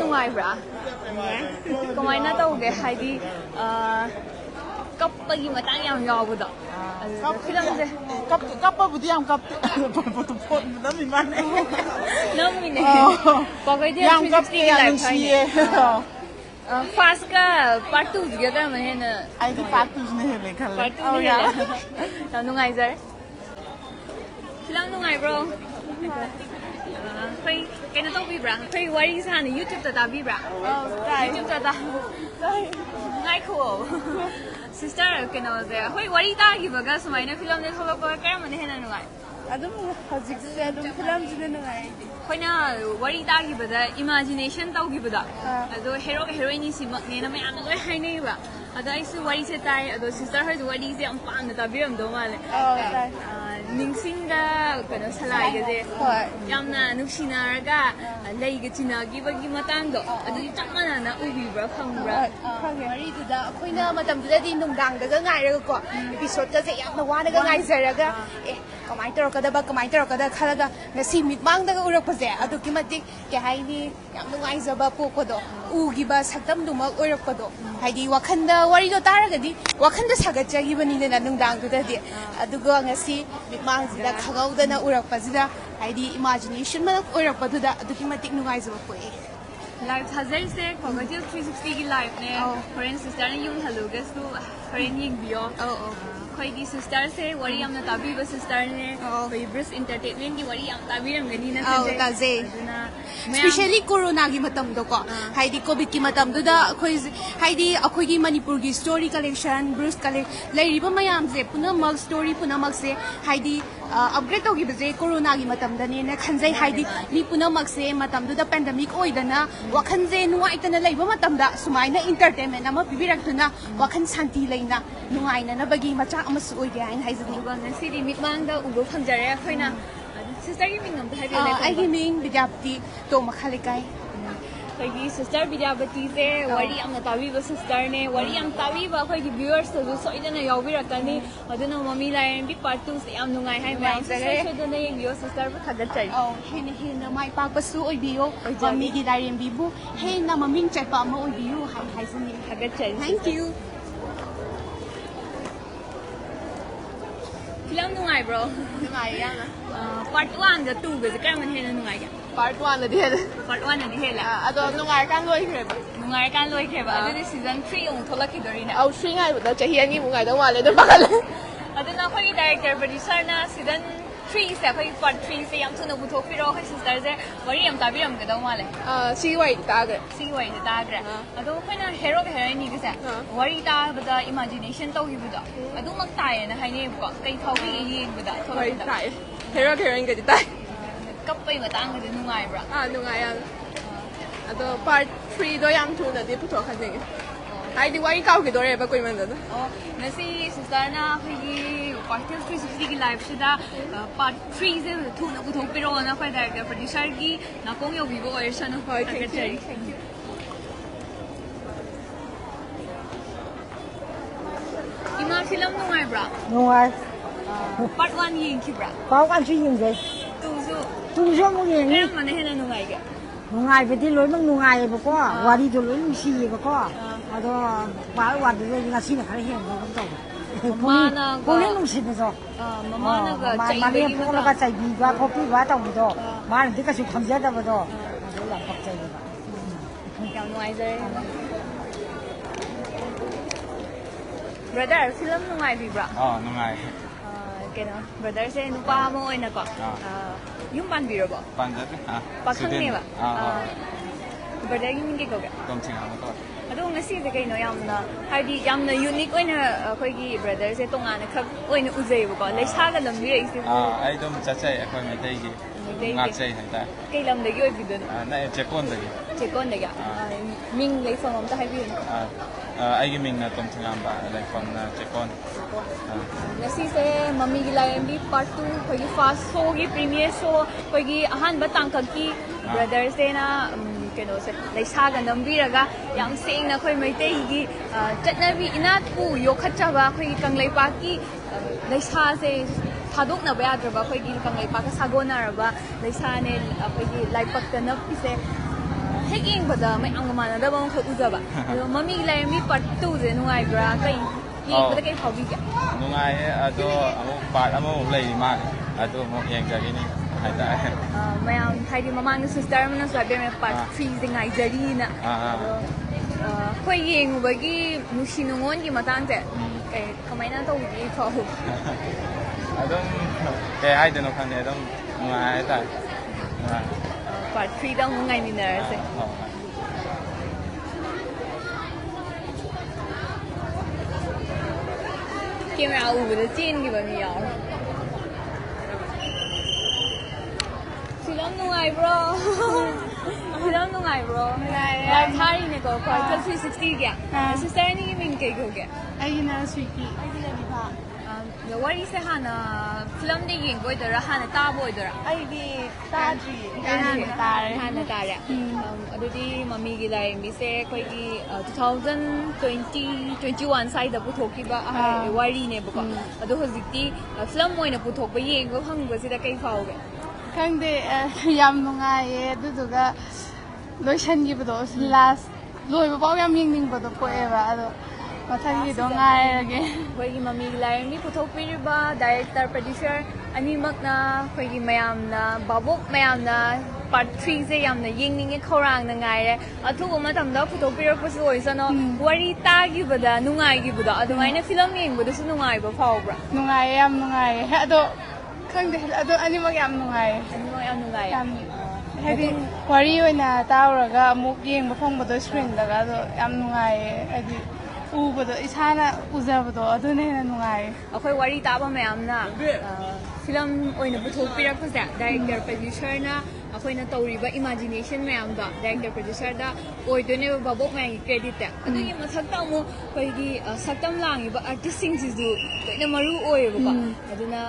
nungaibra kamaina tawge haidi kapagi matang yam yawbuda film se kappa budi yam kap foto phone na mi man namine pagai dia yam kap ya nusiye fast ka part 2 ge ka mane na ai di part 2 ne hele khale part 2 ya ta nungai jar film nungai bro khoi cái nó tao vi bra khoi wari sa na YouTube ta vi bra YouTube ta ngai cool sister cái nó ze khoi wari ta gi baga samai na film ne thola ko ka mane hena nungai adum hajik se adum film jine nungai khoi na wari ta gi bada imagination tau gi bada ado hero heroine ni simak ne na mai am loi hai nei ba ado ai su wari se tai ado sister her wari se am pam na ta biram do male ningsinga kano salai ge de yamna nuksina raga lei ge china gi bagi matang do adu chakmana na ubi bra phang bra mari du da khoina matam du da di nungdang da ga ngai ra ko episode ka se yamna wa na ga ngai zaraga kamai tor ka da khala ga ngasi mit mang da ga urak pa je adu ki matik ke hai ni yam ngai zaba po ko do u gi ba saktam du ma urak pa do hai di wakhanda wari do tar ga di wakhanda sagat ja gi bani na nungdang du da di adu ga ngasi mit mang ji da khagau da na urak pa ji da hai di imagination ma urak pa du da adu ki matik ngai zaba po live hazard se khogajil 360 ki live ne foreign sister ne yung hello guys to foreign ying bio khoi gi sister se wari amna tabi ba sister ne khoi Bruce entertainment ki wari am tabi ram gani na ta je especially corona gi matam do ko haidi covid ki matam do da khoi haidi akhoi gi manipur gi story collection Bruce collect lairiba mayam je punamak story punamak se haidi upgrade to gi baje corona gi matam da ne na khanjai haidi mi punamak se matam do da pandemic oidana wakhan je nuai tana leiba matam da sumaina entertainment ama bibirak tuna wakhan santi leina nuai na bagi macha amasu oige ain haizani ba na siri mit mang da ugo phangjare khoina sister gi mingam da habi le ai gi ming bijapti to makhalikai khoi gi sister bijapti se wari amna tabi ba sister ne wari am tabi ba khoi gi viewers to so idana yawi rakani aduna mami lai bi part 2 se am nungai hai mai se so dana yeng yo sister ba khagat chai hena mai pa pasu oibiyo mami gi lai rem bibu hena maming chai pa ma oibiyo hai haizani khagat chai thank you film nungai bro nungai ya part 1 ga 2 ga ka man hena nungai ya part 1 na di hele part 1 na di hela ado nungai kan loi khre ba adu season 3 ong tholaki dori na au swing ai da chahi ani mu ngai da wale da bakale adu na khoi director producer na season 3 se khoi part 3 se yam thuna buthok piro khoi sister je wari am tabi ram ga da wale si wai ta ga adu khoi na hero ga heroine ni ga sa wari ta bada imagination to gi buda adu mak tai na hai ne ko kai thau gi yeng buda wai tai hero heroine ga di tai kap pai matang ga nungai bra nungai ya ado part 3 do yam thuna di puthok khan ne ai di wai kau ki dore ba koi man da nasi sister na khoi gi part 360 ki live sida part 3 se thuna buthok piro na khoi director producer gi na kong yo vivo or san hoi thank you ima film nungai bra Nungai. part 1 yeng ki bra Part 1 chứ dừng rồi. tu Tu zo mo yen ni. em mane hena nungai ga Nungai ba di loi mang nungai ba ko. Wari do loi ni si ba ko. Ado ba wa de nga si na khare hen ba ko. Mana ko ni nung si so. mama na ga chai ma ba ni ko la ka chai bi ba ko pi ba ta bu do. Ma ni ka su kham ja da ba do. Ado la pak chai ba. Kau nungai zai brother film nungai bi bra nungai kena brother se nupa mo oi na ko yum ban bi ro ba panjat pakhang ne ba brother gi mingi ko ga tom ching am to ado ngasi se kai no yamna haidi yamna unique oina khoi gi brother se tonga na khak oina uzei ba ko leisa ga lambi rei se ai dom chachai akhoi me dai gi ngak chai hai ta kai lam de gi oi bi don na chekon da gi chekon de ga ming leisa ngom ta hai bi ai gi ming na tom ching am ba lai from na chekon ngasi se mami gi lai mb part 2 khoi gi fast show gi premiere show khoi gi ahan ba tangka ki brother se na keno se leisa ga nambi raga yam sing na khoi mai te gi chatnabi inat pu yokhacha ba khoi kanglai pa ki leisa se thadok na ba yadra ba khoi gi kanglai pa ka sagona ra ba leisa ne khoi gi lai pak ta na pi se ꯍꯦꯛ ꯌꯦꯡꯕꯗ ꯃꯌꯥꯝꯒ ꯃꯥꯟꯅꯗꯕ ꯑꯃꯈꯛ ꯎꯖꯕ ꯑꯗꯣ ꯃꯃꯤꯒꯤ ꯂꯥꯏꯔꯦꯝꯕꯤ part 2ꯁꯦ ꯅꯨꯡꯉꯥꯏꯕ꯭ꯔꯥ ꯀꯩ ꯌꯦꯡꯕꯗ ꯀꯩ ꯐꯥꯎꯕꯤꯒꯦ ꯅꯨꯡꯉꯥꯏꯌꯦ ꯑꯗꯣ ꯑꯃꯨꯛ ꯄꯥꯔꯠ ꯑꯃꯃꯨꯛ ꯂꯩꯔꯤ ꯃꯥꯜꯂꯦ ꯑꯗꯨ ꯑꯃꯨꯛ ꯌꯦꯡꯖꯈꯤꯅꯤ ꯍꯥꯏꯇꯥꯔꯦ ꯃꯌꯥꯝ ꯍꯥꯏꯗꯤ ꯃꯃꯥꯡꯗ ꯁꯤꯁꯇꯔ ꯑꯃꯅꯁꯨ ꯍꯥꯏꯕꯤꯔꯝꯃꯦ ꯄꯥꯔꯠ 3ꯁꯦ ꯉꯥꯏꯖꯔꯤꯅ ꯑꯗꯣ ꯑꯩꯈꯣꯏ ꯌꯦꯡꯉꯨꯕꯒꯤ ꯅꯨꯡꯁꯤ ꯅꯨꯡꯉꯣꯟꯒꯤ ꯃꯇꯥꯡꯁꯦ ꯀꯃꯥꯏꯅ ꯇꯧꯕꯤꯒꯦ ꯐꯥꯎ ꯑꯗꯨꯝ ꯀꯩ ꯍꯥꯏꯗꯣꯏꯅꯣ ꯈꯪꯗꯦ ꯑꯗꯨꯝ ꯅꯨꯡꯉꯥꯏ ꯍꯥꯏꯇꯥꯔꯦ ꯄꯥꯔꯠ 3ꯗ ꯑꯃꯨꯛ ꯉꯥꯏꯃꯤꯟꯅꯔꯁꯦ ꯀꯦꯃꯦꯔꯥ ꯎꯕꯗ ꯆꯦꯟꯈꯤꯕ ꯃꯤ ꯌꯥꯎꯔꯦ ꯐꯤꯂꯝ ꯅꯨꯡꯉꯥꯏꯕ꯭ꯔꯣ ꯐꯤꯂꯝ ꯅꯨꯡꯉꯥꯏꯕ꯭ꯔꯣ ꯂꯥꯏꯚ ꯊꯥꯔꯤꯅꯦꯀꯣ ꯀ꯭ꯋꯥꯔꯇꯔ 360ꯒꯤ ꯁꯤꯁꯇꯔ ꯑꯅꯤꯒꯤ ꯃꯤꯡ ꯀꯩ ꯀꯧꯒꯦ ꯑꯩꯒꯤꯅ ꯁ꯭ꯋꯤꯇꯤ ꯋꯥꯔꯤꯁꯦ ꯍꯥꯟꯅ ꯐꯤꯂꯝꯗ ꯌꯦꯡꯕ ꯑꯣꯏꯗꯣꯏꯔꯥ ꯍꯥꯟꯅ ꯇꯥꯕ ꯑꯣꯏꯗꯣꯏꯔꯥ ꯑꯩꯗꯤ ꯇꯥꯗ꯭ꯔꯤꯌꯦ ꯍꯥꯟꯅ ꯇꯥꯔꯦ ꯍꯥꯟꯅ ꯇꯥꯔꯦ ꯑꯗꯨꯗꯤ ꯃꯃꯤꯒꯤ ꯂꯥꯏꯔꯦꯝꯕꯤꯁꯦ ꯑꯩꯈꯣꯏꯒꯤ 2021 ꯁ꯭ꯋꯥꯏꯗ ꯄꯨꯊꯣꯛꯈꯤꯕ ꯋꯥꯔꯤꯅꯦꯕꯀꯣ ꯑꯗꯣ ꯍꯧꯖꯤꯛꯇꯤ ꯐꯤꯂꯝ ꯑꯣꯏꯅ ꯄꯨꯊꯣꯛꯄ ꯌꯦꯡꯕ ꯐꯪꯕꯁꯤꯗ ꯀꯩ ꯐꯥꯎꯒꯦ ꯈꯪꯗꯦ ꯌꯥꯝ ꯅꯨꯡꯉꯥꯏꯌꯦ ꯑꯗꯨꯗꯨꯒ ꯂꯣꯏꯁꯟꯈꯤꯕꯗꯣ ꯂꯥꯁ ꯂꯣꯏꯕ ꯐꯥꯎ ꯌꯥꯝ ꯌꯦꯡꯅꯤꯡꯕꯗꯣ ꯄꯣꯛꯑꯦꯕ ꯑꯗꯣ ꯃꯊꯪꯒꯤꯗꯣ ꯉꯥꯏꯔꯒꯦ ꯑꯩꯈꯣꯏꯒꯤ ꯃꯃꯤꯒꯤ ꯂꯥꯏꯔꯦꯝꯕꯤ ꯄꯨꯊꯣꯛꯄꯤꯔꯤꯕ ꯗꯥꯏꯔꯦꯛꯇꯔ ꯄ꯭ꯔꯣꯗ꯭ꯌꯨꯁꯔ ꯑꯅꯤꯃꯛꯅ ꯑꯩꯈꯣꯏꯒꯤ ꯃꯌꯥꯝꯅ ꯚꯥꯕꯣꯛ ꯃꯌꯥꯝꯅ ꯄꯥꯔꯠ 3ꯁꯦ ꯌꯥꯝꯅ ꯌꯦꯡꯅꯤꯡꯉꯦ ꯈꯧꯔꯥꯡꯅ ꯉꯥꯏꯔꯦ ꯑꯊꯨꯕ ꯃꯇꯝꯗ ꯄꯨꯊꯣꯛꯄꯤꯔꯛꯄꯁꯨ ꯑꯣꯏꯁꯅꯣ ꯋꯥꯔꯤ ꯇꯥꯈꯤꯕꯗ ꯅꯨꯡꯉꯥꯏꯈꯤꯕꯗꯣ ꯑꯗꯨꯃꯥꯏꯅ ꯐꯤꯂꯝ ꯌꯦꯡꯕꯗꯁꯨ ꯅꯨꯡꯉꯥꯏꯕ ꯐꯥꯎꯕ꯭ꯔꯥ ꯅꯨꯡꯉꯥꯏꯌꯦ ꯌꯥꯝ ꯅꯨꯡꯉꯥꯏꯌꯦ ꯑꯗꯣ ꯈꯪꯗꯦ ꯑꯗꯣ ꯑꯅꯤꯃꯛ ꯌꯥꯝ ꯅꯨꯡꯉꯥꯏꯌꯦ ꯑꯅꯤꯃꯛ ꯌꯥꯝ ꯅꯨꯡꯉꯥꯏ ꯍꯥꯏꯗꯤ ꯋꯥꯔꯤ ꯑꯣꯏꯅ ꯇꯥꯎꯔꯒ ꯑꯃꯨꯛ ꯌꯦꯡꯕ ꯐꯪꯕꯗꯣ ꯁ꯭ꯀ꯭ꯔꯤꯟꯗꯒ ꯑꯗꯣ ꯌꯥꯝ ꯅꯨꯡꯉꯥꯏꯌꯦ ꯍꯥꯏꯗꯤ ꯎꯕꯗꯣ ꯏꯁꯥꯅ ꯎꯖꯕꯗꯣ ꯑꯗꯨꯅ ꯍꯦꯟꯅ ꯅꯨꯡꯉꯥꯏꯌꯦ ꯑꯩꯈꯣꯏ ꯋꯥꯔꯤ ꯇꯥꯕ ꯃꯌꯥꯝꯅ ꯐꯤꯂꯝ ꯑꯣꯏꯅ ꯄꯨꯊꯣꯛꯄꯤꯔꯛꯄꯁꯦ ꯗꯥꯏꯔꯦꯛꯇꯔ ꯄ꯭ꯔꯣꯗ꯭ꯌꯨꯁꯔꯅ ꯑꯩꯈꯣꯏꯅ ꯇꯧꯔꯤꯕ ꯏꯃꯥꯖꯤꯅꯦꯁꯟ ꯃꯌꯥꯝꯗꯣ ꯗꯥꯏꯔꯦꯛꯇꯔ ꯄ꯭ꯔꯣꯗ꯭ꯌꯨꯁꯔꯗ ꯑꯣꯏꯗꯣꯏꯅꯦꯕ ꯚꯥꯕꯣꯛ ꯃꯌꯥꯝꯒꯤ ꯀ꯭ꯔꯦꯗꯤꯠꯇ ꯑꯗꯨꯒꯤ ꯃꯊꯛꯇ ꯑꯃꯨꯛ ꯑꯩꯈꯣꯏꯒꯤ ꯁꯛꯇꯝ ꯂꯥꯡꯉꯤꯕ ꯑꯥꯔꯇꯤꯁꯁꯤꯡꯁꯤꯁꯨ ꯂꯣꯏꯅ ꯃꯔꯨ ꯑꯣꯏꯌꯦꯕꯀꯣ ꯑꯗꯨꯅ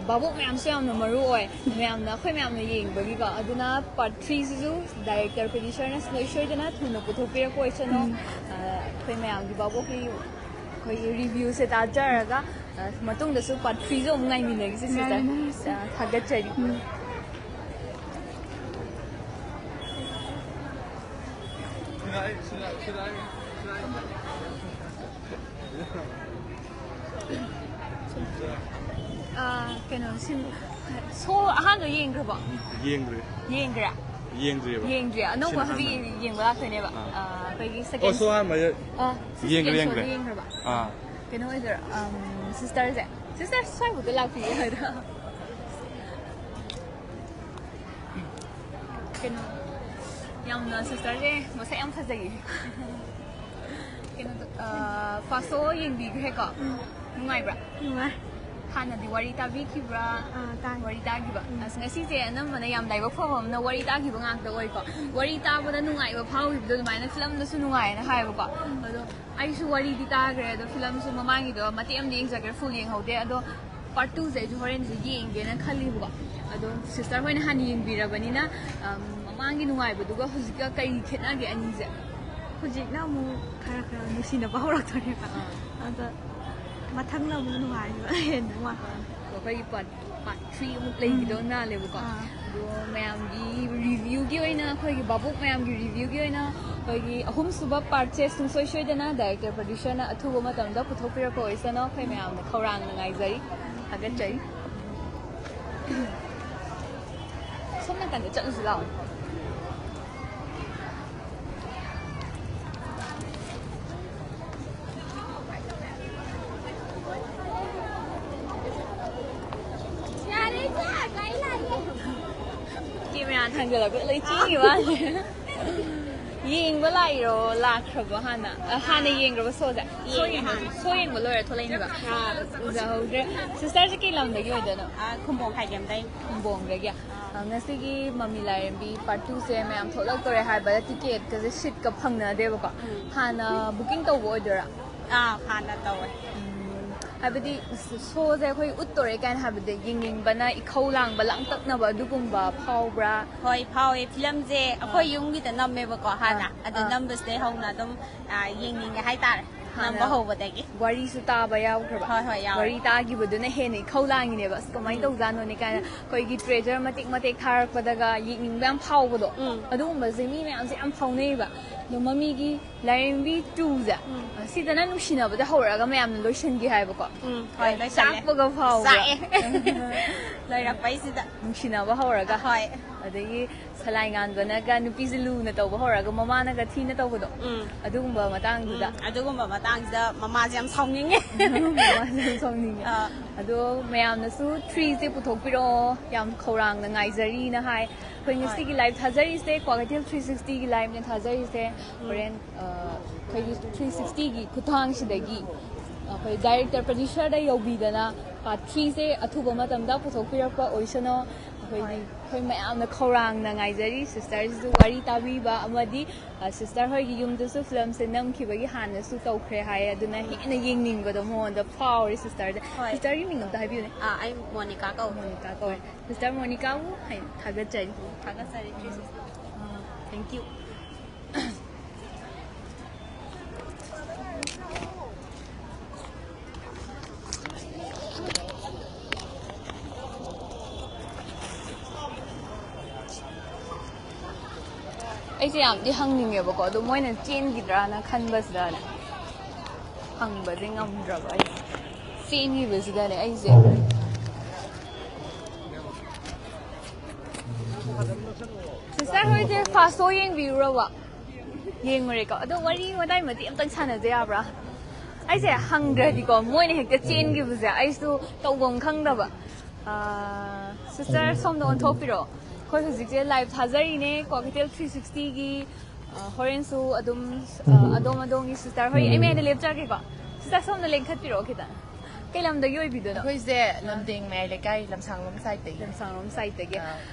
ꯚꯥꯕꯣꯛ ꯃꯌꯥꯝꯁꯨ ꯌꯥꯝꯅ ꯃꯔꯨ ꯑꯣꯏ ꯃꯌꯥꯝꯅ ꯑꯩꯈꯣꯏ ꯃꯌꯥꯝꯅ ꯌꯦꯡꯕꯒꯤꯀꯣ ꯑꯗꯨꯅ ꯄꯥꯔꯠ 3ꯁꯤꯁꯨ ꯗꯥꯏꯔꯦꯛꯇꯔ ꯄ꯭ꯔꯣꯗ꯭ꯌꯨꯁꯔꯅ ꯁꯨꯡꯁꯣꯏ ꯁꯣꯏꯗꯅ ꯊꯨꯅ ꯄꯨꯊꯣꯛꯄꯤꯔꯛꯄ ꯑꯣꯏꯁꯅꯣ ꯑꯩꯈꯣꯏ ꯃꯌꯥꯝꯒꯤ ꯚꯥꯕꯣꯛꯀꯤ ꯑꯩꯈꯣꯏꯒꯤ ꯔꯤꯚ꯭ꯌꯨꯁꯦ ꯇꯥꯖꯔꯒ ꯃꯇꯨꯡꯗꯁꯨ ꯄꯥꯔꯠ 3ꯁꯨ ꯑꯃꯨꯛ ꯉꯥꯏꯃꯤꯟꯅꯈꯤꯁꯦ ꯁꯤꯁꯇꯔ ꯊꯥꯒꯠꯆꯔꯤ ꯀꯩꯅꯣ ꯁꯣ ꯑꯍꯥꯟꯕ ꯌꯦꯡꯈ꯭ꯔꯕꯣ ꯌꯦꯡꯗ꯭ꯔꯤ ꯌꯦꯡꯈ꯭ꯔꯦ ꯌꯦꯡꯗ꯭ꯔꯤꯕ ꯌꯦꯡꯗ꯭ꯔꯤ ꯑꯅꯧꯕ ꯍꯧꯖꯤꯛ ꯌꯦꯡꯕ ꯂꯥꯛꯇꯣꯏꯅꯦꯕ ꯑꯩꯈꯣꯏꯒꯤ ꯑꯣ ꯁꯣ ꯑꯍꯥꯟꯕ ꯌꯦꯡꯈ꯭ꯔꯦ ꯌꯦꯡꯈ꯭ꯔꯕ ꯀꯩꯅꯣ ꯑꯣꯏꯗꯣꯏꯔꯥ ꯁꯤꯁꯇꯔꯁꯦ ꯁꯤꯁꯇꯔ ꯁ꯭ꯋꯥꯏꯕꯨꯗ ꯂꯥꯛꯄꯤꯌꯦ ꯍꯥꯏꯗ꯭ꯔꯥ ꯀꯩꯅꯣ ꯌꯥꯝꯅ ꯁꯤꯁꯇꯔꯁꯦ ꯃꯁꯛ ꯌꯥꯝ ꯐꯖꯩꯌꯦ ꯀꯩꯅꯣ ꯐꯥꯁꯣ ꯌꯦꯡꯕꯤꯈ꯭ꯔꯦꯀꯣ ꯅꯨꯡꯉꯥꯏꯕ꯭ꯔꯥ ꯅꯨꯡꯉꯥꯏ ꯍꯥꯟꯅꯗꯤ ꯋꯥꯔꯤ ꯇꯥꯕꯤꯈꯤꯕ꯭ꯔꯥ ꯋꯥꯔꯤ ꯇꯥꯈꯤꯕ ꯉꯁꯤꯁꯦ ꯑꯅꯝꯕꯅ ꯌꯥꯝ ꯂꯥꯏꯕꯛ ꯐꯕ ꯑꯃꯅ ꯋꯥꯔꯤ ꯇꯥꯈꯤꯕ ꯉꯥꯛꯇ ꯑꯣꯏꯀꯣ ꯋꯥꯔꯤ ꯇꯥꯕꯗ ꯅꯨꯡꯉꯥꯏꯕ ꯐꯥꯎꯈꯤꯕꯗꯣ ꯑꯗꯨꯃꯥꯏꯅ ꯐꯤꯂꯝꯗꯁꯨ ꯅꯨꯡꯉꯥꯏꯌꯦꯅ ꯍꯥꯏꯌꯦꯕꯀꯣ ꯑꯗꯣ ꯑꯩꯁꯨ ꯋꯥꯔꯤꯗꯤ ꯇꯥꯈ꯭ꯔꯦ ꯑꯗꯣ ꯐꯤꯂꯝꯁꯨ ꯃꯃꯥꯡꯒꯤꯗꯣ ꯃꯇꯦꯛ ꯑꯃꯗꯤ ꯌꯦꯡꯖꯈ꯭ꯔꯦ ꯐꯨꯜ ꯌꯦꯡꯍꯧꯗꯦ ꯑꯗꯣ ꯄꯥꯔꯠ 2ꯁꯦ ꯑꯩꯁꯨ ꯍꯣꯔꯦꯟꯁꯦ ꯌꯦꯡꯒꯦꯅ ꯈꯜꯂꯤꯕꯀꯣ ꯑꯗꯣ ꯁꯤꯁꯇꯔ ꯍꯣꯏꯅ ꯍꯥꯟꯅ ꯌꯦꯡꯕꯤꯔꯕꯅꯤꯅ ꯃꯃꯥꯡꯒꯤ ꯅꯨꯡꯉꯥꯏꯕꯗꯨꯒ ꯍꯧꯖꯤꯛꯀ ꯀꯩ ꯈꯦꯠꯅꯒꯦ ꯑꯅꯤꯁꯦ ꯍꯧꯖꯤꯛꯅ ꯑꯃꯨꯛ ꯈꯔ ꯈꯔ ꯅꯨꯡꯁꯤꯅꯕ ꯍꯧꯔꯛꯇꯣꯔꯦꯕ ꯑꯗ ꯃꯊꯪꯅ ꯑꯃꯨꯛ ꯅꯨꯡꯉꯥꯏꯕ ꯍꯦꯟꯅ ꯑꯩꯈꯣꯏꯒꯤ ꯄꯥꯔꯠ 3 ꯑꯃꯨꯛ ꯂꯩꯈꯤꯗꯧ ꯃꯥꯜꯂꯦꯕꯀꯣ ꯑꯗꯣ ꯃꯌꯥꯝꯒꯤ ꯔꯤꯚ꯭ꯌꯨꯒꯤ ꯑꯣꯏꯅ ꯑꯩꯈꯣꯏꯒꯤ ꯚꯥꯕꯣꯛ ꯃꯌꯥꯝꯒꯤ ꯔꯤꯚ꯭ꯌꯨꯒꯤ ꯑꯣꯏꯅ ꯑꯩꯈꯣꯏꯒꯤ ꯑꯍꯨꯝꯁꯨꯕ ꯄꯥꯔꯠꯁꯦ ꯁꯨꯡꯁꯣꯏ ꯁꯣꯏꯗꯅ ꯗꯥꯏꯔꯦꯛꯇꯔ ꯄ꯭ꯔꯣꯗ꯭ꯌꯨꯁꯔꯅ ꯑꯊꯨꯕ ꯃꯇꯝꯗ ꯄꯨꯊꯣꯛꯄꯤꯔꯛꯄ ꯑꯣꯏꯁꯅꯣ ꯑꯩꯈꯣꯏ ꯃꯌꯥꯝꯅ ꯈꯧꯔꯥꯡꯅ ꯉꯥꯏꯖꯔꯤ ꯊꯥꯒꯠꯆꯔꯤ ꯁꯣꯝ ꯅꯥꯀꯟꯗ ꯆꯠꯂꯨꯁꯤ ꯂꯥꯛꯑꯣ ꯀꯦꯃꯦꯔꯥ ꯊꯥꯡꯖꯜꯂꯛꯄ ꯂꯣꯏ ꯆꯤꯡꯈꯤꯕ ꯌꯦꯡꯕ ꯂꯥꯛꯏꯔꯣ ꯂꯥꯛꯈ꯭ꯔꯕꯣ ꯍꯥꯟꯅ ꯌꯦꯡꯈ꯭ꯔꯕ ꯁꯣꯁꯦ ꯁꯣ ꯌꯦꯡꯕ ꯂꯣꯏꯔ ꯊꯣꯛꯂꯛꯏꯅꯦꯕ ꯎꯖꯍꯧꯗ꯭ꯔꯦ ꯁꯤꯁꯇꯔꯁꯦ ꯀꯩ ꯂꯝꯗꯒꯤ ꯑꯣꯏꯗꯣꯏꯅꯣ ꯈꯨꯝꯕꯣꯡ ꯈꯥꯏꯒꯦꯝꯗꯩ ꯈꯨꯝꯕꯣꯡꯗꯒꯤ ꯉꯁꯤꯒꯤ ꯃꯃꯤ ꯂꯥꯏꯔꯦꯝꯕꯤ ꯄꯥꯔꯠ 2ꯁꯦ ꯃꯌꯥꯝ ꯊꯣꯛꯂꯛꯇꯣꯔꯦ ꯍꯥꯏꯕꯗ ꯇꯤꯀꯦꯠꯀꯁꯦ ꯁꯤꯠꯀ ꯐꯪꯅꯗꯦꯕꯀꯣ ꯍꯥꯟꯅ ꯕꯨꯀꯤꯡ ꯇꯧꯕ ꯑꯣꯏꯗꯣꯏꯔꯥ ꯍꯥꯟꯅ ꯇꯧꯋꯦ ꯍꯥꯏꯕꯗꯤ ꯁꯣꯁꯦ ꯑꯩꯈꯣꯏ ꯎꯠꯇꯣꯔꯦ ꯀꯥꯏꯅ ꯍꯥꯏꯕꯗꯤ ꯌꯦꯡꯅꯤꯡꯕꯅ ꯏꯈꯧ ꯂꯥꯡꯕ ꯂꯥꯡꯇꯛꯅꯕ ꯑꯗꯨꯒꯨꯝꯕ ꯐꯥꯎꯕ꯭ꯔꯥ ꯍꯣꯏ ꯐꯥꯎꯋꯦ ꯐꯤꯂꯝꯁꯦ ꯑꯩꯈꯣꯏ ꯌꯨꯝꯒꯤꯗ ꯅꯝꯃꯦꯕꯀꯣ ꯍꯥꯟꯅ ꯑꯗꯨ ꯅꯝꯕꯁꯤꯗꯩ ꯍꯧꯅ ꯑꯗꯨꯝ ꯌꯦꯡꯅꯤꯡꯉꯦ ꯍꯥꯏꯇꯥꯔꯦ ꯅꯝꯕ ꯍꯧꯕꯗꯒꯤ ꯋꯥꯔꯤꯁꯨ ꯇꯥꯕ ꯌꯥꯎꯈ꯭ꯔꯕ ꯍꯣꯏ ꯍꯣꯏ ꯌꯥꯎꯔꯦ ꯋꯥꯔꯤ ꯇꯥꯈꯤꯕꯗꯨꯅ ꯍꯦꯟꯅ ꯏꯈꯧ ꯂꯥꯡꯉꯤꯅꯦꯕ ꯑꯁ ꯀꯃꯥꯏꯅ ꯇꯧꯖꯥꯠꯅꯣꯅꯦ ꯀꯥꯏꯅ ꯑꯩꯈꯣꯏꯒꯤ ꯇ꯭ꯔꯦꯖꯔ ꯃꯇꯦꯛ ꯃꯇꯦꯛ ꯊꯥꯔꯛꯄꯗꯒ ꯌꯦꯡꯅꯤꯡꯕ ꯌꯥꯝ ꯐꯥꯎꯕꯗꯣ ꯑꯗꯨꯒꯨꯝꯕꯁꯦ ꯃꯤ ꯃꯌꯥꯝꯁꯦ ꯌꯥꯝ ꯐꯥꯎꯅꯩꯕ ꯑꯗꯣ ꯃꯃꯤꯒꯤ ꯂꯥꯏꯔꯦꯝꯕꯤ 2ꯁꯦ ꯁꯤꯗꯅ ꯅꯨꯡꯁꯤꯅꯕꯗ ꯍꯧꯔꯛꯑꯒ ꯃꯌꯥꯝꯅ ꯂꯣꯏꯁꯤꯟꯒꯦ ꯍꯥꯏꯕꯀോ ꯍꯣꯏ ꯂꯣꯏꯁꯜꯂꯦ ꯆꯥꯛꯄꯒ ꯐꯥꯎꯕ ꯂꯣꯏꯔꯛꯄꯩꯁꯤꯗ ꯅꯨꯡꯁꯤꯅꯕ ꯍꯧꯔꯒ ꯍꯣꯏ ꯑꯗꯒꯤ ꯁꯂꯥꯏ ꯉꯥꯟꯕꯅꯒ ꯅꯨꯄꯤꯁꯦ ꯂꯨꯅ ꯇꯧꯕ ꯍꯧꯔꯒ ꯃꯃꯥꯅꯒ ꯊꯤꯅ ꯇꯧꯕꯗꯣ ꯑꯗꯨꯒꯨꯝꯕ ꯃꯇꯥꯡꯗꯨꯗ ꯑꯗꯨꯒꯨꯝꯕ ꯃꯇꯥꯡꯁꯤꯗ ꯃꯃꯥꯁꯦ ꯌꯥꯝ ꯁꯥꯎꯅꯤꯡꯉꯦ ꯃꯃꯥꯁꯦ ꯌꯥꯝ ꯁꯥꯎꯅꯤꯡꯉꯦ ꯑꯗꯣ ꯃꯌꯥꯝꯅꯁꯨ 3ꯁꯦ ꯄꯨꯊꯣꯛꯄꯤꯔꯛꯑꯣ ꯌꯥꯝ ꯈꯧꯔꯥꯡꯅ ꯉꯥꯏꯖꯔꯤꯅ ꯍꯥꯏ ꯑꯩꯈꯣꯏ ꯉꯁꯤꯒꯤ ꯂꯥꯏꯚ ꯊꯥꯖꯔꯤꯁꯦ ꯀ꯭ꯋꯥꯀꯩꯊꯦꯜ 360ꯒꯤ ꯂꯥꯏꯚꯅ ꯊꯥꯖꯔꯤꯁꯦ ꯍꯣꯔꯦꯟ ꯑꯩꯈꯣꯏꯒꯤ 360ꯒꯤ ꯈꯨꯠꯊꯥꯡꯁꯤꯗꯒꯤ ꯑꯩꯈꯣꯏ ꯗꯥꯏꯔꯦꯛꯇꯔ ꯄ꯭ꯔꯣꯗ꯭ꯌꯨꯁꯔꯗ ꯌꯧꯕꯤꯗꯅ ꯄꯥꯔꯠ 3ꯁꯦ ꯑꯊꯨꯕ ꯃꯇꯝꯗ ꯄꯨꯊꯣꯛꯄꯤꯔꯛꯄ ꯑꯣꯏꯁꯅꯣ ꯑꯩꯈꯣꯏ ꯃꯌꯥꯝꯅ ꯈꯧꯔꯥꯡꯅ ꯉꯥꯏꯖꯔꯤ ꯁꯤꯁꯇꯔꯁꯤꯁꯨ ꯋꯥꯔꯤ ꯇꯥꯕꯤꯕ ꯑꯃꯗꯤ ꯁꯤꯁꯇꯔ ꯍꯣꯏꯒꯤ ꯌꯨꯝꯗꯁꯨ ꯐꯤꯂꯝꯁꯦ ꯅꯝꯈꯤꯕꯒꯤ ꯍꯥꯟꯅꯁꯨ ꯇꯧꯈ꯭ꯔꯦ ꯍꯥꯏꯌꯦ ꯑꯗꯨꯅ ꯍꯦꯟꯅ ꯌꯦꯡꯅꯤꯡꯕꯗꯣ ꯃꯉꯣꯟꯗ ꯐꯥꯎꯔꯤ ꯁꯤꯁꯇꯔꯗ ꯁꯤꯁꯇꯔꯒꯤ ꯃꯤꯡ ꯑꯝꯇ ꯍꯥꯏꯕꯤꯌꯨꯅꯦ ꯑꯩ ꯃꯣꯅꯤꯀꯥ ꯀꯧ ꯃꯣꯅꯤꯀꯥ ꯀꯧꯋꯦ ꯁꯤꯁꯇꯔ ꯃꯣꯅꯤꯀꯥꯕꯨ ꯊꯥꯒꯠꯆꯔꯤ ꯊꯥꯒꯠꯆꯔꯤ 360 ꯊꯦꯡꯛ ꯌꯨ ꯑꯩꯁꯦ ꯌꯥꯝꯗꯤ ꯍꯪꯅꯤꯡꯉꯦꯕꯀꯣ ꯑꯗꯣ ꯃꯣꯏꯅ ꯆꯦꯟꯈꯤꯗ꯭ꯔꯥꯅ ꯈꯟꯕꯁꯤꯗꯅꯦ ꯍꯪꯕꯁꯦ ꯉꯝꯗ꯭ꯔꯕ ꯑꯩ ꯆꯦꯟꯈꯤꯕꯁꯤꯗꯅꯦ ꯑꯩꯁꯦ ꯁꯤꯁꯇꯔ ꯍꯣꯏꯁꯦ ꯐꯥꯁ ꯁꯣ ꯌꯦꯡꯕꯤꯔꯨꯔꯕ ꯌꯦꯡꯉꯨꯔꯦꯀꯣ ꯑꯗꯣ ꯋꯥꯔꯤ ꯋꯥꯇꯥꯏ ꯃꯇꯦꯛ ꯑꯝꯇꯪ ꯁꯥꯟꯅꯖ ꯌꯥꯕ꯭ꯔꯥ ꯑꯩꯁꯦ ꯍꯪꯗ꯭ꯔꯗꯤꯀꯣ ꯃꯣꯏꯅ ꯍꯦꯛꯇ ꯆꯦꯟꯈꯤꯕꯁꯦ ꯑꯩꯁꯨ ꯇꯧꯐꯝꯈꯪꯗꯕ ꯁꯤꯁꯇꯔ ꯁꯣꯝꯗ ꯑꯣꯟꯊꯣꯛꯄꯤꯔꯛꯑꯣ ꯑꯩꯈꯣꯏ ꯍꯧꯖꯤꯛꯁꯦ ꯂꯥꯏꯚ ꯊꯥꯖꯔꯤꯅꯦ ꯀ꯭ꯋꯥꯀꯩꯊꯦꯜ 360ꯒꯤ ꯍꯣꯔꯦꯟꯁꯨ ꯑꯗꯨꯝ ꯑꯗꯣꯝꯒꯤ ꯁꯤꯁꯇꯔ ꯍꯣꯏ ꯑꯩ ꯃꯌꯥꯏꯗ ꯂꯦꯞꯆꯒꯦꯀꯣ ꯁꯤꯁꯇꯔ ꯁꯣꯝꯗ ꯂꯦꯡꯈꯠꯄꯤꯔꯛꯑꯣ ꯈꯤꯇꯪ ꯀꯩ ꯂꯝꯗꯒꯤ ꯑꯣꯏꯕꯤꯗꯣꯏꯅꯣ ꯑꯩꯈꯣꯏꯁꯦ ꯂꯝꯗꯤꯡ ꯃꯌꯥꯏ ꯂꯩꯀꯥꯏ ꯂꯝꯁꯥꯡꯂꯣꯝ ꯁꯥꯏꯠꯇꯒꯤ ꯂꯝꯁꯥꯡꯂꯣꯝ ꯁꯥꯏꯠꯇꯒꯤ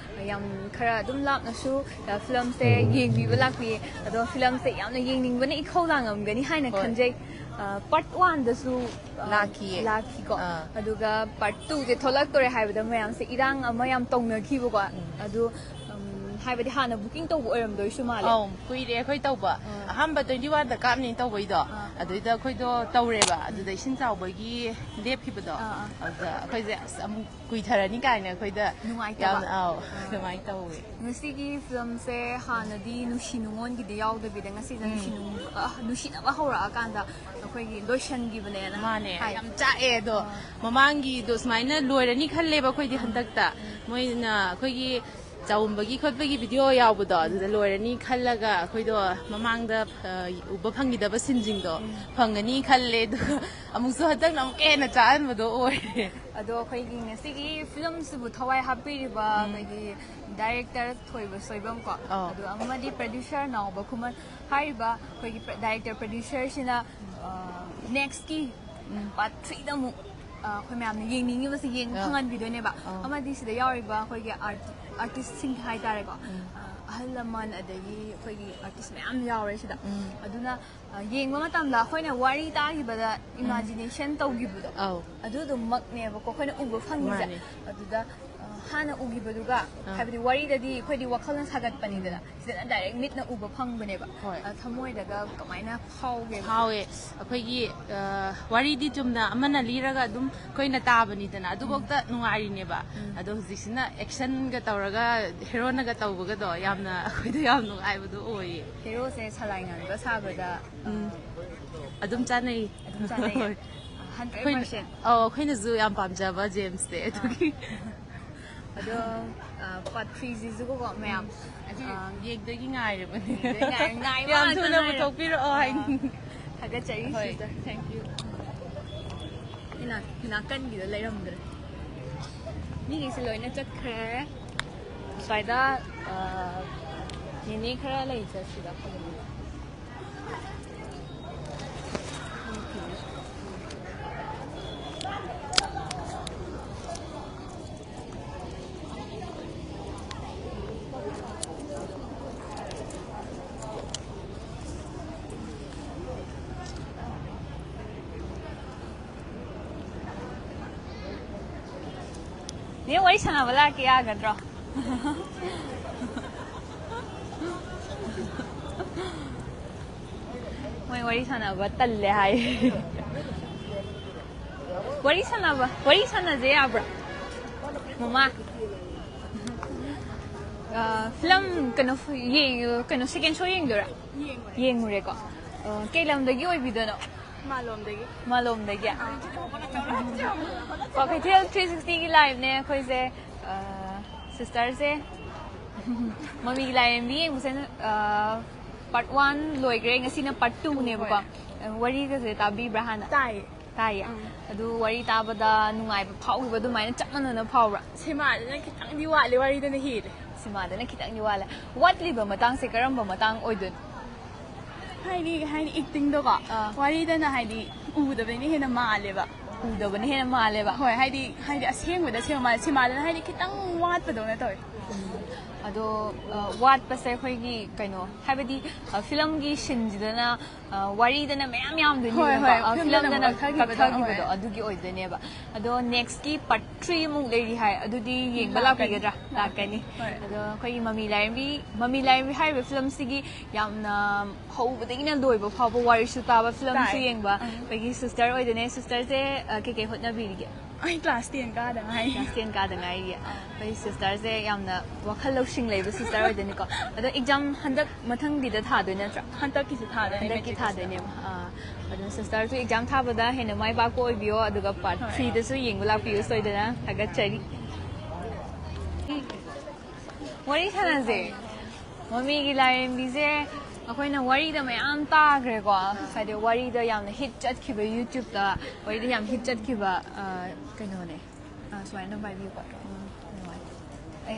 ꯌꯥꯝ ꯈꯔ ꯑꯗꯨꯝ ꯂꯥꯞꯅꯁꯨ ꯐꯤꯂꯝꯁꯦ ꯌꯦꯡꯕꯤꯕ ꯂꯥꯛꯄꯤꯌꯦ ꯑꯗꯣ ꯐꯤꯂꯝꯁꯦ ꯌꯥꯝꯅ ꯌꯦꯡꯅꯤꯡꯕꯅ ꯏꯈꯧ ꯂꯥꯡꯉꯝꯒꯅꯤ ꯍꯥꯏꯅ ꯈꯟꯖꯩ ꯄꯥꯔꯠ 1ꯗꯁꯨ ꯂꯥꯛꯈꯤꯀꯣ ꯑꯗꯨꯒ ꯄꯥꯔꯠ 2ꯁꯦ ꯊꯣꯛꯂꯛꯇꯣꯔꯦ ꯍꯥꯏꯕꯗ ꯃꯌꯥꯝꯁꯦ ꯏꯔꯥꯡ ꯑꯃ ꯌꯥꯝ ꯇꯧꯅꯈꯤꯕꯀꯣ ꯑꯗꯨ ꯍꯥꯏꯕꯗꯤ ꯍꯥꯟꯅ ꯕꯨꯀꯤꯡ ꯇꯧꯕ ꯑꯣꯏꯔꯝꯗꯣꯏꯁꯨ ꯃꯥꯜꯂꯦ ꯀꯨꯏꯔꯦ ꯑꯩꯈꯣꯏ ꯇꯧꯕ ꯑꯍꯥꯟꯕ 21ꯗ ꯀꯥꯞꯅꯤ ꯇꯧꯕꯩꯗꯣ ꯑꯗꯨꯏꯗ ꯑꯩꯈꯣꯏꯗꯣ ꯇꯧꯔꯦꯕ ꯑꯗꯨꯗ ꯏꯁꯤꯡ ꯆꯥꯎꯕꯒꯤ ꯂꯦꯞꯈꯤꯕꯗꯣ ꯑꯗꯨꯗ ꯑꯩꯈꯣꯏꯁꯦ ꯑꯁ ꯑꯃꯨꯛ ꯀꯨꯏꯊꯔꯅꯤ ꯀꯥꯏꯅ ꯑꯩꯈꯣꯏꯗ ꯅꯨꯡꯉꯥꯏꯇꯕ ꯑꯗꯨꯃꯥꯏꯅ ꯇꯧꯋꯦ ꯉꯁꯤꯒꯤ ꯐꯤꯂꯝꯁꯦ ꯍꯥꯟꯅꯗꯤ ꯅꯨꯡꯁꯤ ꯅꯨꯡꯉꯣꯟꯒꯤꯗꯤ ꯌꯥꯎꯗꯕꯤꯗ ꯉꯁꯤꯗ ꯅꯨꯡꯁꯤꯅꯕ ꯍꯧꯔꯛꯑꯀꯥꯟꯗ ꯑꯩꯈꯣꯏꯒꯤ ꯂꯣꯏꯁꯟꯈꯤꯕꯅꯦꯅ ꯃꯥꯅꯦ ꯌꯥꯝ ꯆꯥꯛꯑꯦ ꯑꯗꯣ ꯃꯃꯥꯡꯒꯤꯗꯣ ꯁꯨꯃꯥꯏꯅ ꯂꯣꯏꯔꯅꯤ ꯈꯜꯂꯦꯕ ꯑꯩꯈꯣꯏꯗꯤ ꯍꯟꯗꯛꯇ ꯃꯣꯏꯅ ꯑꯩꯈꯣꯏꯒꯤ ꯆꯥꯎꯝꯕꯒꯤ ꯈꯣꯠꯄꯒꯤ ꯚꯤꯗꯤꯑꯣ ꯌꯥꯎꯕꯗꯣ ꯑꯗꯨꯗ ꯂꯣꯏꯔꯅꯤ ꯈꯜꯂꯒ ꯑꯩꯈꯣꯏꯗꯣ ꯃꯃꯥꯡꯗ ꯎꯕ ꯐꯪꯈꯤꯗꯕ ꯁꯤꯟꯁꯤꯡꯗꯣ ꯐꯪꯒꯅꯤ ꯈꯜꯂꯦ ꯑꯗꯨꯒ ꯑꯃꯨꯛꯁꯨ ꯍꯟꯗꯛꯅ ꯑꯃꯨꯛꯀ ꯍꯦꯟꯅ ꯆꯥꯍꯟꯕꯗꯣ ꯑꯣꯏꯔꯦ ꯑꯗꯣ ꯑꯩꯈꯣꯏꯒꯤ ꯉꯁꯤꯒꯤ ꯐꯤꯂꯝꯁꯤꯕꯨ ꯊꯋꯥꯏ ꯍꯥꯞꯄꯤꯔꯤꯕ ꯑꯩꯈꯣꯏꯒꯤ ꯗꯥꯏꯔꯦꯛꯇꯔ ꯊꯣꯏꯕ ꯁꯣꯏꯕꯝ ꯀꯣ ꯑꯗꯣ ꯑꯃꯗꯤ ꯄ꯭ꯔꯣꯗ꯭ꯌꯨꯁꯔ ꯅꯥꯎꯕ ꯈꯨꯃꯟ ꯍꯥꯏꯔꯤꯕ ꯑꯩꯈꯣꯏꯒꯤ ꯗꯥꯏꯔꯦꯛꯇꯔ ꯄ꯭ꯔꯣꯗ꯭ꯌꯨꯁꯔꯁꯤꯅ ꯅꯦꯛꯁꯀꯤ ꯄꯥꯔꯠ 3ꯗ ꯑꯃꯨꯛ ꯑꯩꯈꯣꯏ ꯃꯌꯥꯝꯅ ꯌꯦꯡꯅꯤꯡꯉꯤꯕꯁꯤ ꯌꯦꯡꯕ ꯐꯪꯍꯟꯕꯤꯗꯣꯏꯅꯦꯕ ꯑꯃꯗꯤ ꯁꯤꯗ ꯌꯥꯎꯔꯤꯕ ꯑꯩꯈꯣꯏꯒꯤ ꯑꯥꯔꯇꯤꯁꯁꯤꯡ ꯍꯥꯏꯇꯥꯔꯦꯀꯣ ꯑꯍꯜ ꯂꯃꯟ ꯑꯗꯒꯤ ꯑꯩꯈꯣꯏꯒꯤ ꯑꯥꯔꯇꯤꯁ ꯃꯌꯥꯝ ꯌꯥꯎꯔꯦ ꯁꯤꯗ ꯑꯗꯨꯅ ꯌꯦꯡꯕ ꯃꯇꯝꯗ ꯑꯩꯈꯣꯏꯅ ꯋꯥꯔꯤ ꯇꯥꯈꯤꯕꯗ ꯏꯃꯥꯖꯤꯅꯦꯁꯟ ꯇꯧꯈꯤꯕꯗꯣ ꯑꯗꯨꯗꯨꯃꯛꯅꯦꯕꯀꯣ ꯑꯩꯈꯣꯏꯅ ꯎꯕ ꯐꯪꯉꯤꯁꯦ ꯑꯗꯨꯗ ꯍꯥꯟꯅ ꯎꯈꯤꯕꯗꯨꯒ ꯍꯥꯏꯕꯗꯤ ꯋꯥꯔꯤꯗꯗꯤ ꯑꯩꯈꯣꯏꯗꯤ ꯋꯥꯈꯜꯅ ꯁꯥꯒꯠꯄꯅꯤꯗꯅ ꯁꯤꯗꯅ ꯗꯥꯏꯔꯦꯛ ꯃꯤꯠꯅ ꯎꯕ ꯐꯪꯕꯅꯦꯕ ꯊꯃꯣꯏꯗꯒ ꯀꯃꯥꯏꯅ ꯐꯥꯎꯒꯦ ꯐꯥꯎꯋꯦ ꯑꯩꯈꯣꯏꯒꯤ ꯋꯥꯔꯤꯗꯤ ꯆꯨꯝꯅ ꯑꯃꯅ ꯂꯤꯔꯒ ꯑꯗꯨꯝ ꯑꯩꯈꯣꯏꯅ ꯇꯥꯕꯅꯤꯗꯅ ꯑꯗꯨꯐꯥꯎꯗ ꯅꯨꯡꯉꯥꯏꯔꯤꯅꯦꯕ ꯑꯗꯣ ꯍꯧꯖꯤꯛꯁꯤꯅ ꯑꯦꯛꯁꯟꯒ ꯇꯧꯔꯒ ꯍꯦꯔꯣꯅꯒ ꯇꯧꯕꯒꯗꯣ ꯌꯥꯝꯅ ꯑꯩꯈꯣꯏꯗ ꯌꯥꯝ ꯅꯨꯡꯉꯥꯏꯕꯗꯣ ꯑꯣꯏꯌꯦ ꯍꯦꯔꯣꯁꯦ ꯁꯂꯥꯏ ꯉꯥꯟꯕ ꯁꯥꯕꯗ ꯑꯗꯨꯝ ꯆꯥꯅꯩ 100%. ꯑꯩꯈꯣꯏꯅꯁꯨ ꯌꯥꯝ ꯄꯥꯝꯖꯕ ꯖꯦꯝꯁꯅꯦ ꯑꯗꯨꯒꯤ ꯑꯗꯣ ꯄꯥꯔꯠ 3ꯁꯤꯁꯨꯀꯣ ꯃꯌꯥꯝ ꯌꯦꯡꯗꯒꯤ ꯉꯥꯏꯔꯕꯅꯦ ꯉꯥꯏꯕ ꯌꯥꯝ ꯊꯨꯅ ꯄꯨꯊꯣꯛꯄꯤꯔꯛꯑꯣ ꯍꯥꯏꯅꯤꯡꯉꯤ ꯊꯥꯒꯠꯆꯔꯤ ꯁꯤꯁꯇꯔ ꯊꯦꯡꯛ ꯌꯨ ꯅꯥꯀꯟꯒꯤꯗ ꯂꯩꯔꯝꯗ꯭ꯔꯦ ꯃꯤꯒꯩꯁꯦ ꯂꯣꯏꯅ ꯆꯠꯈ꯭ꯔꯦ ꯁ꯭ꯋꯥꯏꯗ ꯅꯦꯅꯦ ꯈꯔ ꯂꯩꯖ ꯁꯤꯗ 네 wari sanaba laki yagadro ꯃꯣꯏ wari sanaba talle hai. Wari sanaze abra. Mama. Film kano second show yeng dora. Yeng mure ko. Kailam dagi oi bidono. Malom dagi. Ko Kaitel 360 ki live ne khoi se sister se mami ki live bi musen part 1 loi gre ngasi na part 2 ne ba ko. Wari ka se tabi brahana. Tai adu wari tabada nungai ba phau ba du mai na chapna na phau ra. Simadana kitang di wale waridana hile. Simadana kitang ni wala. What li ba matang se karam ba matang oidun. Haidi acting do ka. Waridana haidi udabani hena male ba. Udabani hena male ba. Hoi haidi asengwada simadana haidi kitang wat pa do na toy. ado wat pase khoi gi kaino habadi film gi shinjidana wari dana mayam yam duni film dana khagi bedo adu gi oidane ba ado next ki part 3 mu leri hai adu di yeng bala pigadra lakani ado khoi mami laim bi hai film sigi yamna hobadina loiba phaba wari su ta ba film su yeng ba pegi sister oidane sister se ke hotna bi Ay class 10 ka da ngai. Class 10 ka da ngai ya. Pai sister se yamna wakhal losing leiba sister oidani ko. Ado exam handak mathang di da tha doi na tra. Hantak ki tha da. Handak ki tha doi ne. Ado sister tu exam tha bada hena mai ba ko oibio aduga part 3 da su yengula piu soidana haga chari. Wari thana se. Mami gi lain bi se akoina wari da mayam ta gre ko sade wari da yamna hit chat ki ba YouTube da wari da yam hit chat ki ba kaino ne swai na bai bi ko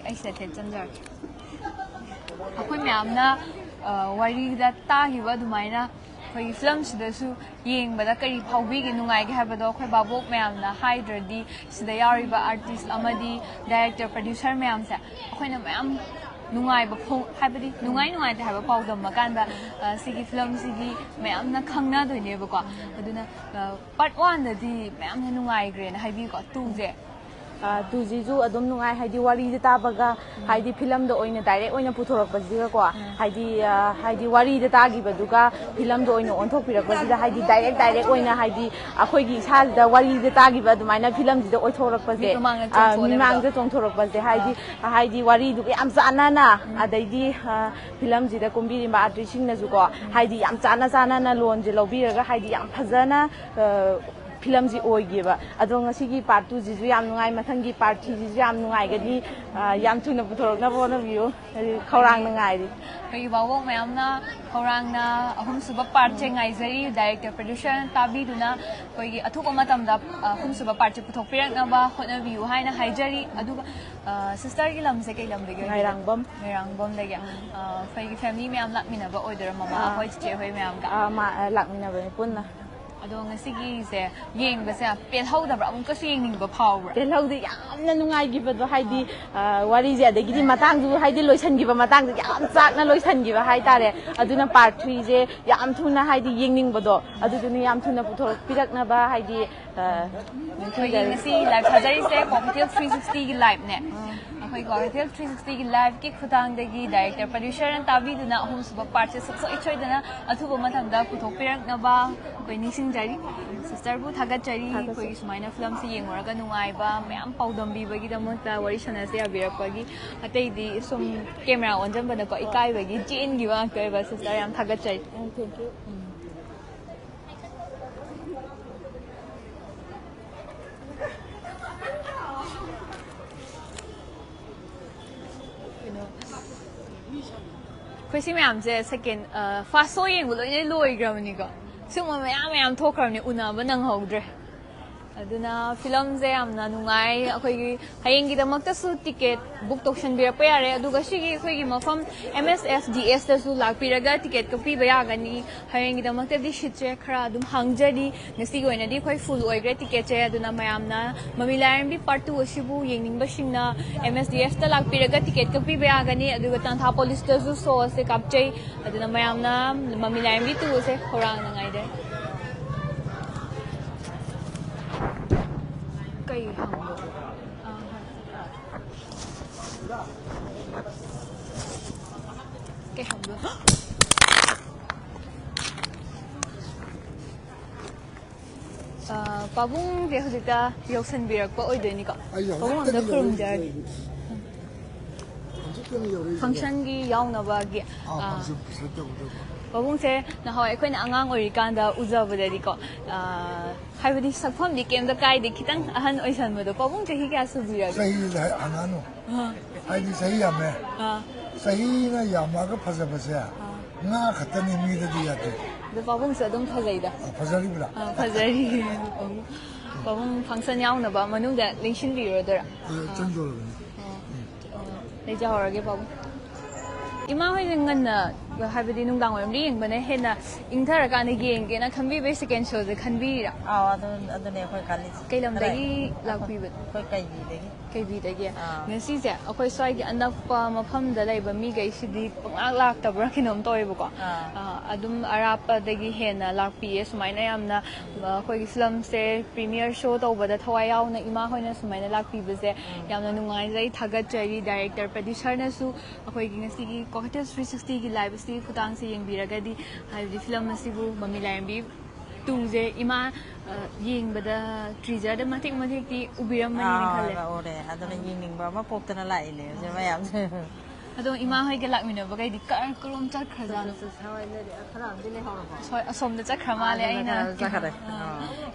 ai se te chanjar akoi mayam na wari da ta gi ba dumai na khoi film sida su yeng ba da kari phaubi gi nungai gi ha ba do khoi babok mayam na hydra di sida yari ba artist amadi director producer mayam sa akoi na mayam nungai ba phong habadi nungai ta ha ba pau dam makan ba sigi film sigi mayam na khangna doine ba ko aduna part 1 da di mayam na nungai gre na haibi ko 2 je tujizu adum nungai haidi wari de tabaga haidi film do oina direct oina puthorok pasiga ko haidi wari de tagi baduga film do oina onthok pirak pasida haidi direct oina haidi akhoi gi sa da wari de tagi ba dumaina film di de oithorok pase mimang de tongthorok pase haidi wari du yam chana na adaidi film ji da kombiri ma artist na ju ko haidi yam chana na lon je lobiraga haidi yam phajana film ji oigiba ado ngasi gi part 2 ji ju yam nungai mathang gi part 3 ji ju yam nungai gadi yam thuna puthorok na bona view khorang nungai ri kai bawok mayam na khorang na ahum suba part che ngai zari director producer tabi duna koi gi athupa matam da ahum suba part che puthok pirak na ba hotna view haina haijari adu sister gi lam se kai lam de gi ngairang bom de gi kai gi family mayam lakmina ba oidara mama hoi che hoi mayam ka ma lakmina ba punna ado ngasi gi se yeng ba se pel hau da bra mun ka su yeng ning ba phau bra pel hau de yamna nungai gi ba do haidi wari je de gi matang ju haidi loisan gi ba matang ju yam chak na loisan gi ba hai tare aduna part 3 je yam thuna haidi yeng ning ba do adu du ni yam thuna puthor pirak na ba haidi ngasi live hajari se Cocktail 360 gi live ne akhoi Cocktail 360 gi live ki khutang de gi director producer an tabi duna ahum suba part se so ichoi dana athuba mathang da puthok pirak na ba koi nising jari sister bu thagat jari koi sumaina film se yengora ga nungai ba mayam paudam bi bagi da mota wari sana se abirak bagi atei di sum camera on jam bana ko ikai bagi chin gi ba kai ba sister yam thagat jari thank you khoi si mayam je second first so yeng lo ne loi gramani ko suma mayam thokramni una ba nang hodre aduna film je amna nungai akhoi gi hayeng gi damakta su ticket book tokshan bi pa yare aduga sigi akhoi gi mafam MSFDS ta su lakpiraga ticket copy ba ya gani hayeng gi damakta di shitche khara adum hangjari ngasi go ina di khoi full oigre ticket che aduna mayamna mamilayan bi part 2 asibu yengning ba singna MSDF ta lakpiraga ticket copy ba ya gani aduga tantha police ta su so se kapchei aduna mayamna mamilayan bi tu se khorang nangai de kai hangbo kai hangbo ꯄꯥꯕꯨꯡꯁꯦ ꯍꯧꯖꯤꯛꯇ ꯌꯧꯁꯟꯕꯤꯔꯛꯄ ꯑꯣꯏꯗꯣꯏꯅꯤꯀꯣ ꯑꯩ ꯄꯥꯕꯨꯡ ꯑꯝꯇ ꯈꯨꯔꯨꯝꯖꯔꯒꯦ ꯍꯧꯖꯤꯛꯇꯅ ꯌꯧꯔꯛꯏꯁꯦ ꯐꯪꯁꯟꯒꯤ ꯌꯥꯎꯅꯕꯒꯤ ꯐꯪꯁꯟ ꯄꯩꯁꯥ ꯇꯧꯒꯗꯕ ꯄꯥꯕꯨꯡꯁꯦ ꯅꯍꯥꯟꯋꯥꯏ ꯑꯩꯈꯣꯏꯅ ꯑꯉꯥꯡ ꯑꯣꯏꯔꯤꯀꯥꯟꯗ ꯎꯖꯕꯗꯗꯤꯀꯣ ꯍꯥꯏꯕꯗꯤ ꯁꯛꯐꯝꯗꯤ ꯀꯩꯝꯇ ꯀꯥꯏꯗꯦ ꯈꯤꯇꯪ ꯑꯍꯟ ꯑꯣꯏꯁꯟꯕꯗꯣ ꯄꯥꯕꯨꯡ ꯆꯍꯤ ꯀꯌꯥ ꯁꯨꯕꯤꯔꯒꯦ ꯆꯍꯤꯗ ꯍꯪꯉꯥꯅꯨ ꯍꯥꯏꯗꯤ ꯆꯍꯤ ꯌꯥꯝꯃꯦ ꯆꯍꯤꯅ ꯌꯥꯝꯃꯒ ꯐꯖꯕꯁꯦ ꯉꯥ ꯈꯛꯇꯅꯤ ꯃꯤꯗꯗꯤ ꯌꯥꯗꯦ ꯑꯗꯣ ꯄꯥꯕꯨꯡꯁꯨ ꯑꯗꯨꯝ ꯐꯖꯩꯗ ꯐꯖꯔꯤꯕ꯭ꯔꯥ ꯐꯖꯔꯤ ꯄꯥꯕꯨꯡ ꯐꯪꯁꯟ ꯌꯥꯎꯅꯕ ꯃꯅꯨꯡꯗ ꯂꯦꯡꯁꯤꯟꯕꯤꯔꯣꯗꯣꯏꯔꯥ ꯆꯪꯗꯣꯔꯕꯅꯤ ꯂꯩꯖꯍꯧꯔꯒꯦ ꯄꯥꯕꯨꯡ ꯏꯃꯥ ꯍꯣꯏꯅ ꯉꯟꯅ ꯍꯥꯏꯕꯗꯤ ꯅꯨꯡꯗꯥꯡ ꯋꯥꯏꯔꯝꯗ ꯌꯦꯡꯕꯅ ꯍꯦꯟꯅ ꯏꯪꯊꯔꯀꯥꯟꯗ ꯌꯦꯡꯒꯦꯅ ꯈꯟꯕꯤꯕꯩ ꯁꯦꯀꯦꯟ ꯁꯣꯁꯦ ꯈꯟꯕꯤꯔꯤꯔꯥ ꯑꯗꯨꯅꯦ ꯑꯩꯈꯣꯏ ꯈꯜꯂꯤꯁꯦ ꯀꯩ ꯂꯝꯗꯒꯤ ꯂꯥꯛꯄꯤꯕꯅꯣ ꯑꯩꯈꯣꯏ ꯀꯩꯕꯤꯗꯒꯤ ꯀꯩꯕꯤꯗꯒꯤ ꯉꯁꯤꯁꯦ ꯑꯩꯈꯣꯏ ꯁ꯭ꯋꯥꯏꯒꯤ ꯑꯅꯛꯄ ꯃꯐꯝꯗ ꯂꯩꯕ ꯃꯤꯈꯩꯁꯤꯗꯤ ꯄꯪꯂꯥꯛ ꯂꯥꯛꯇꯕ꯭ꯔꯥ ꯀꯩꯅꯣꯝ ꯇꯧꯋꯦꯕꯀꯣ ꯑꯗꯨꯝ ꯑꯔꯥꯞꯄꯗꯒꯤ ꯍꯦꯟꯅ ꯂꯥꯛꯄꯤꯌꯦ ꯁꯨꯃꯥꯏꯅ ꯌꯥꯝꯅ ꯑꯩꯈꯣꯏꯒꯤ ꯐꯤꯂꯝꯁꯦ ꯄ꯭ꯔꯤꯃꯤꯌꯔ ꯁꯣ ꯇꯧꯕꯗ ꯊꯋꯥꯏ ꯌꯥꯎꯅ ꯏꯃꯥ ꯍꯣꯏꯅ ꯁꯨꯃꯥꯏꯅ ꯂꯥꯛꯄꯤꯕꯁꯦ ꯌꯥꯝꯅ ꯅꯨꯡꯉꯥꯏꯖꯩ ꯊꯥꯒꯠꯆꯔꯤ ꯗꯥꯏꯔꯦꯛꯇꯔ ꯄ꯭ꯔꯗ꯭ꯌꯨꯁꯔꯅꯁꯨ ꯑꯩꯈꯣꯏꯒꯤ ꯉꯁꯤꯒꯤ ꯀꯣꯀꯇꯦꯜ 360ꯒꯤ ꯂꯥꯏꯚ ꯑꯁꯤꯒꯤ ꯈꯨꯊꯥꯡꯁꯦ ꯌꯦꯡꯕꯤꯔꯒꯗꯤ ꯍꯥꯏꯕꯗꯤ ꯐꯤꯂꯝ ꯑꯁꯤꯕꯨ ꯃꯃꯤ ꯂꯥꯏꯔꯦꯝꯕꯤ 2ꯁꯦ ꯏꯃꯥ ꯌꯦꯡꯕꯗ ꯇ꯭ꯔꯤꯖꯔꯗ ꯃꯇꯦꯛ ꯃꯇꯦꯛꯇꯤ ꯎꯕꯤꯔꯝꯃꯅꯤꯅ ꯈꯜꯂꯦ ꯎꯔꯦ ꯑꯗꯨꯅ ꯌꯦꯡꯅꯤꯡꯕ ꯑꯃ ꯄꯣꯛꯇꯅ ꯂꯥꯛꯏꯅꯦ ꯍꯧꯖꯤꯛ ꯃꯌꯥꯝꯁꯦ ꯑꯗꯣ ꯏꯃꯥ ꯍꯣꯏꯒ ꯂꯥꯛꯃꯤꯟꯅꯕꯈꯩꯗꯤ ꯀꯔꯣꯝ ꯆꯠꯈ꯭ꯔꯖꯥꯠꯅꯣ ꯈꯔ ꯑꯃꯗꯤ ꯂꯩꯍꯧꯔꯕꯣ ꯍꯣꯏ ꯑꯁꯣꯝꯗ ꯆꯠꯈ꯭ꯔ ꯃꯥꯜꯂꯦ ꯑꯩꯅ ꯆꯠꯈ꯭ꯔꯦ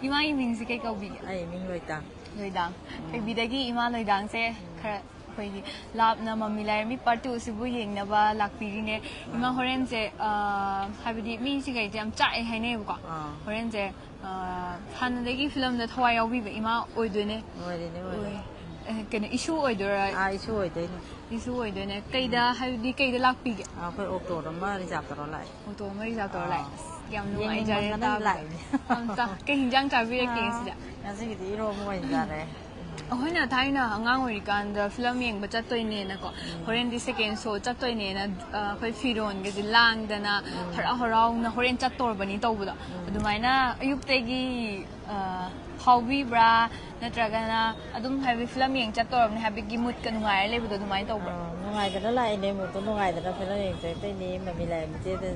ꯏꯃꯥꯒꯤ ꯃꯤꯡꯁꯦ ꯀꯩ ꯀꯧꯕꯤꯒꯦ ꯑꯩ ꯃꯤꯡ ꯂꯣꯏꯇꯥꯡ ꯂꯣꯏꯗꯥꯡ ꯀꯩꯕꯤꯗꯒꯤ ꯏꯃꯥ ꯂꯣꯏꯗꯥꯡꯁꯦ ꯈꯔ ꯑꯩꯈꯣꯏꯒꯤ ꯂꯥꯞꯅ ꯃꯃꯤ ꯂꯥꯏꯔꯦꯝꯕꯤ ꯄꯥꯔꯠ 2 ꯑꯁꯤꯕꯨ ꯌꯦꯡꯅꯕ ꯂꯥꯛꯄꯤꯔꯤꯅꯦ ꯏꯃꯥ ꯍꯣꯔꯦꯟꯁꯦ ꯍꯥꯏꯕꯗꯤ ꯃꯤꯁꯤꯡꯈꯩꯁꯦ ꯌꯥꯝ ꯆꯥꯛꯑꯦ ꯍꯥꯏꯅꯩꯌꯦꯕꯀꯣ ꯍꯣꯔꯦꯟꯁꯦ ꯍꯥꯟꯅꯗꯒꯤ ꯐꯤꯂꯝꯗ ꯊꯋꯥꯏ ꯌꯥꯎꯕꯤꯕ ꯏꯃꯥ ꯑꯣꯏꯗꯣꯏꯅꯦ ꯀꯩꯅꯣ ꯏꯁꯨ ꯑꯣꯏꯗꯣꯏꯔꯥ ꯏꯁꯨ ꯑꯣꯏꯗꯣꯏꯅꯤ ꯏꯁꯨ ꯑꯣꯏꯗꯣꯏꯅꯦ ꯀꯩꯗ ꯍꯥꯏꯕꯗꯤ ꯀꯩꯗ ꯂꯥꯛꯄꯤꯒꯦ ꯑꯩꯈꯣꯏ ꯑꯣꯛꯇꯣ ꯑꯃ ꯔꯤꯖꯥꯞ ꯇꯧꯔ ꯂꯥꯛꯑꯦ ꯑꯣꯇꯣ ꯑꯃ ꯔꯤꯖꯥꯞ ꯇꯧꯔ ꯂꯥꯛꯑꯦ ꯌꯥꯝ ꯅꯨꯡꯉꯥꯏꯖꯔꯦ ꯌꯦꯡꯅꯤꯡꯃꯟꯗꯅ ꯇꯥꯕꯗ ꯀꯩ ꯍꯤꯟꯖꯥꯡ ꯆꯥꯕꯤꯔꯛꯀꯦ ꯁꯤꯗ ꯉꯁꯤꯒꯤꯗꯤ ꯏꯔꯣꯝꯕ ꯑꯣꯏꯅ ꯆꯥꯔꯦ ꯑꯩꯈꯣꯏꯅ ꯊꯥꯏꯅ ꯑꯉꯥꯡ ꯑꯣꯏꯔꯤꯀꯥꯟꯗ ꯐꯤꯂꯝ ꯌꯦꯡꯕ ꯆꯠꯇꯣꯏꯅꯦꯅꯀꯣ ꯍꯣꯔꯦꯟꯗꯤ ꯁꯦꯀꯦꯟ ꯁꯣ ꯆꯠꯇꯣꯏꯅꯦꯅ ꯑꯩꯈꯣꯏ ꯐꯤꯔꯣꯟꯒꯁꯦ ꯂꯥꯡꯗꯅ ꯍꯔꯥꯎ ꯍꯔꯥꯎꯅ ꯍꯣꯔꯦꯟ ꯆꯠꯇꯣꯔꯕꯅꯤ ꯇꯧꯕꯗꯣ ꯑꯗꯨꯃꯥꯏꯅ ꯑꯌꯨꯛꯇꯒꯤ ꯐꯥꯎꯕꯤꯕ꯭ꯔꯥ ꯅꯠꯇ꯭ꯔꯒꯅ ꯑꯗꯨꯝ ꯍꯥꯏꯕꯗꯤ ꯐꯤꯂꯝ ꯌꯦꯡ ꯆꯠꯇꯣꯔꯕꯅꯤ ꯍꯥꯏꯕꯒꯤ ꯃꯨꯠꯀ ꯅꯨꯡꯉꯥꯏꯔ ꯂꯩꯕꯗꯣ ꯑꯗꯨꯃꯥꯏꯅ ꯇꯧꯕ꯭ꯔꯥ ꯅꯨꯡꯉꯥꯏꯗꯅ ꯂꯥꯛꯏꯅꯦ ꯃꯨꯠꯇꯣ ꯅꯨꯡꯉꯥꯏꯗꯅ ꯐꯤꯂꯝ ꯌꯦꯡ ꯆꯠꯇꯣꯏꯅꯦ ꯃꯃꯤ ꯂꯥꯏꯔꯦꯝꯕꯤꯁꯦ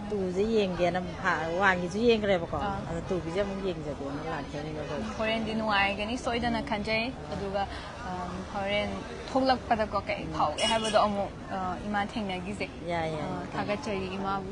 2ꯁꯦ ꯌꯦꯡꯒꯦꯅ 1ꯒꯤꯁꯨ ꯌꯦꯡꯈ꯭ꯔꯦꯕꯀꯣ ꯑꯗꯣ 2ꯒꯤꯁꯦ ꯑꯃꯨꯛ ꯌꯦꯡꯖꯒꯦꯅ ꯂꯥꯛꯆꯔꯤꯕ ꯑꯩꯈꯣꯏ ꯍꯣꯔꯦꯟꯗꯤ ꯅꯨꯡꯉꯥꯏꯒꯅꯤ ꯁꯣꯏꯗꯅ ꯈꯟꯖꯩ ꯑꯗꯨꯒ ꯍꯣꯔꯦꯟ ꯊꯣꯛꯂꯛꯄꯗꯀꯣ ꯀꯩ ꯐꯥꯎꯒꯦ ꯍꯥꯏꯕꯗꯣ ꯑꯃꯨꯛ ꯏꯃꯥ ꯊꯦꯡꯅꯈꯤꯁꯦ ꯌꯥꯏ ꯊꯥꯒꯠꯆꯔꯤ ꯏꯃꯥꯕꯨ